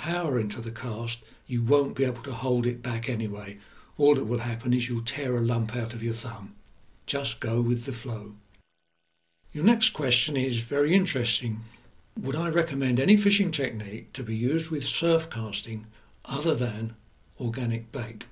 power into the cast, you won't be able to hold it back anyway. All that will happen is you'll tear a lump out of your thumb. Just go with the flow. Your next question is very interesting. Would I recommend any fishing technique to be used with surf casting other than organic bait?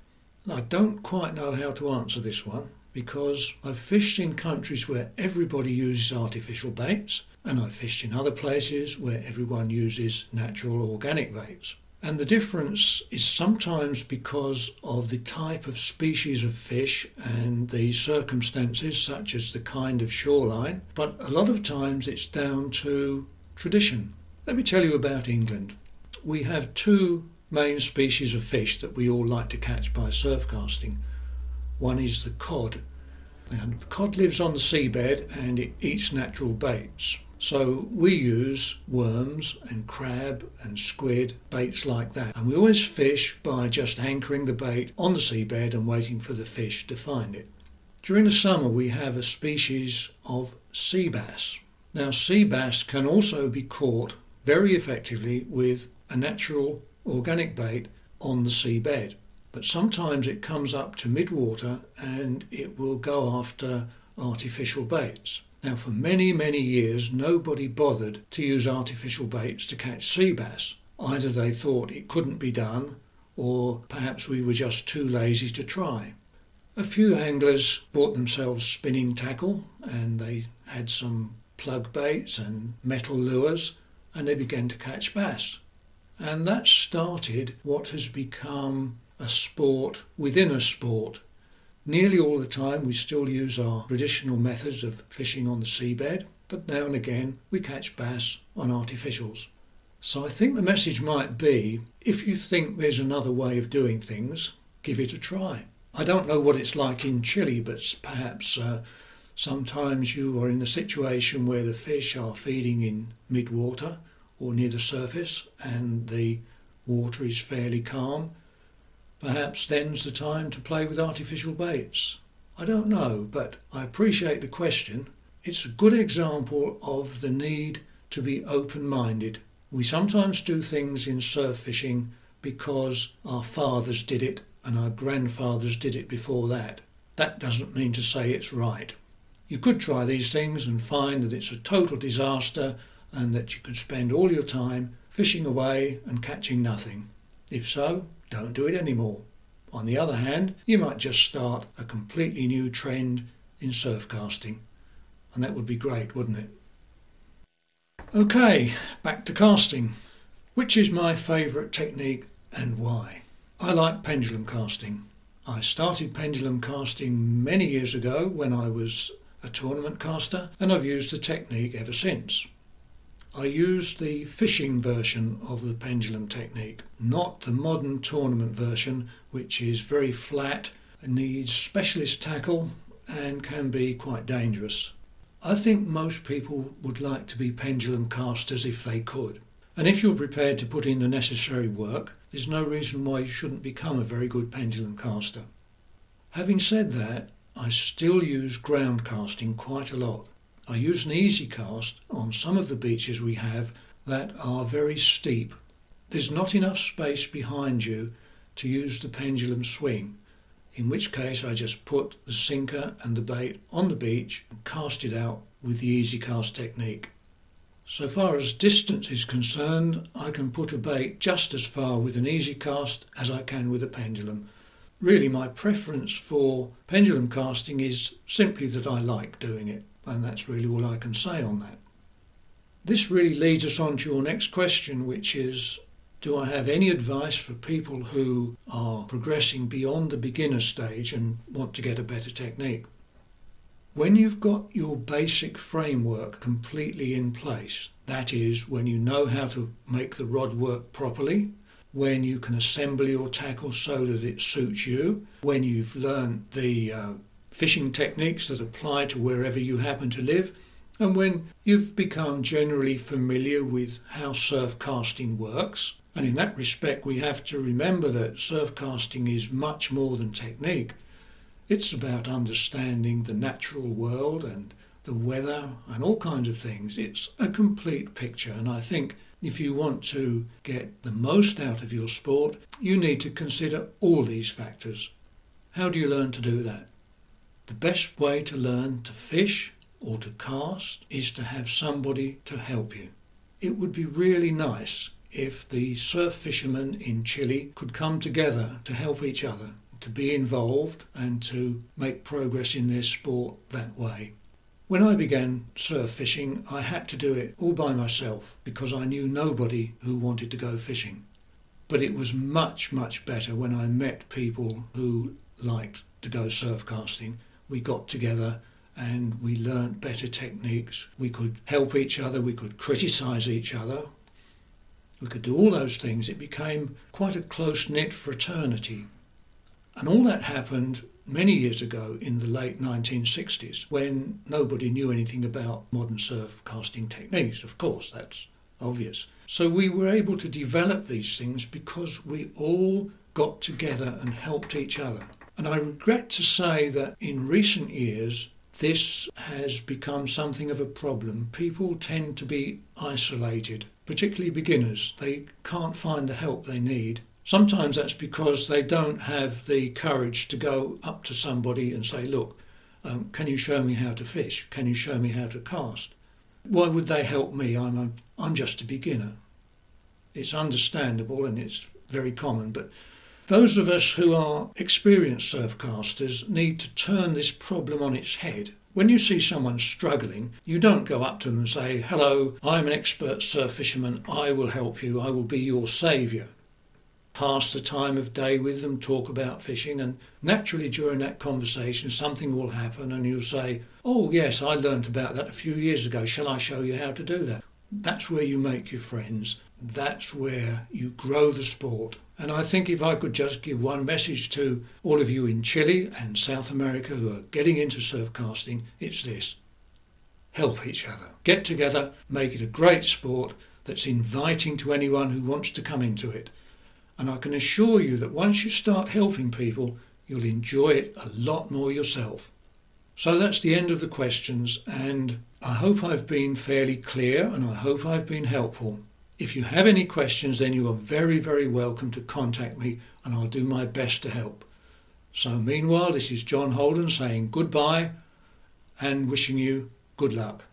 I don't quite know how to answer this one because I've fished in countries where everybody uses artificial baits, and I've fished in other places where everyone uses natural organic baits. And the difference is sometimes because of the type of species of fish and the circumstances, such as the kind of shoreline, but a lot of times it's down to tradition. Let me tell you about England. We have two main species of fish that we all like to catch by surf casting. One is the cod. And the cod lives on the seabed and it eats natural baits. So we use worms and crab and squid, baits like that. And we always fish by just anchoring the bait on the seabed and waiting for the fish to find it. During the summer we have a species of sea bass. Now sea bass can also be caught very effectively with a natural organic bait on the seabed. But sometimes it comes up to mid-water and it will go after artificial baits. Now for many, many years nobody bothered to use artificial baits to catch sea bass. Either they thought it couldn't be done or perhaps we were just too lazy to try. A few anglers bought themselves spinning tackle and they had some plug baits and metal lures and they began to catch bass. And that started what has become a sport within a sport. Nearly all the time we still use our traditional methods of fishing on the seabed, but now and again we catch bass on artificials. So I think the message might be, if you think there's another way of doing things, give it a try. I don't know what it's like in Chile, but perhaps sometimes you are in a situation where the fish are feeding in mid-water or near the surface and the water is fairly calm. Perhaps then's the time to play with artificial baits. I don't know, but I appreciate the question. It's a good example of the need to be open-minded. We sometimes do things in surf fishing because our fathers did it and our grandfathers did it before that. That doesn't mean to say it's right. You could try these things and find that it's a total disaster and that you could spend all your time fishing away and catching nothing. If so, don't do it anymore. On the other hand, you might just start a completely new trend in surf casting, and that would be great, wouldn't it? Okay, back to casting. Which is my favourite technique and why? I like pendulum casting. I started pendulum casting many years ago when I was a tournament caster, and I've used the technique ever since. I used the fishing version of the pendulum technique, not the modern tournament version, which is very flat, needs specialist tackle and can be quite dangerous. I think most people would like to be pendulum casters if they could. And if you're prepared to put in the necessary work, there's no reason why you shouldn't become a very good pendulum caster. Having said that, I still use ground casting quite a lot. I use an easy cast on some of the beaches we have that are very steep. There's not enough space behind you to use the pendulum swing, in which case I just put the sinker and the bait on the beach and cast it out with the easy cast technique. So far as distance is concerned, I can put a bait just as far with an easy cast as I can with a pendulum. Really, my preference for pendulum casting is simply that I like doing it. And that's really all I can say on that. This really leads us on to your next question, which is, do I have any advice for people who are progressing beyond the beginner stage and want to get a better technique? When you've got your basic framework completely in place, that is, when you know how to make the rod work properly, when you can assemble your tackle so that it suits you, when you've learned the fishing techniques that apply to wherever you happen to live, and when you've become generally familiar with how surf casting works. And in that respect we have to remember that surf casting is much more than technique. It's about understanding the natural world and the weather and all kinds of things. It's a complete picture, and I think If you want to get the most out of your sport, you need to consider all these factors. How do you learn to do that? The best way to learn to fish or to cast is to have somebody to help you. It would be really nice if the surf fishermen in Chile could come together to help each other, to be involved and to make progress in their sport that way. When I began surf fishing, I had to do it all by myself because I knew nobody who wanted to go fishing. But it was much, much better when I met people who liked to go surf casting. We got together and we learnt better techniques. We could help each other, we could criticise each other. We could do all those things. It became quite a close-knit fraternity. And all that happened many years ago in the late 1960s when nobody knew anything about modern surf casting techniques. Of course, that's obvious. So we were able to develop these things because we all got together and helped each other. And I regret to say that in recent years, this has become something of a problem. People tend to be isolated, particularly beginners. They can't find the help they need. Sometimes that's because they don't have the courage to go up to somebody and say, look, can you show me how to fish? Can you show me how to cast? Why would they help me? I'm just a beginner. It's understandable and it's very common, but those of us who are experienced surf casters need to turn this problem on its head. When you see someone struggling, you don't go up to them and say, hello, I'm an expert surf fisherman, I will help you, I will be your saviour. Pass the time of day with them, talk about fishing, and naturally during that conversation something will happen and you'll say, oh yes, I learnt about that a few years ago, shall I show you how to do that? That's where you make your friends, that's where you grow the sport. And I think if I could just give one message to all of you in Chile and South America who are getting into surf casting, it's this. Help each other. Get together, make it a great sport that's inviting to anyone who wants to come into it. And I can assure you that once you start helping people, you'll enjoy it a lot more yourself. So that's the end of the questions, and I hope I've been fairly clear and I hope I've been helpful. If you have any questions, then you are very, very welcome to contact me and I'll do my best to help. So meanwhile, this is John Holden saying goodbye and wishing you good luck.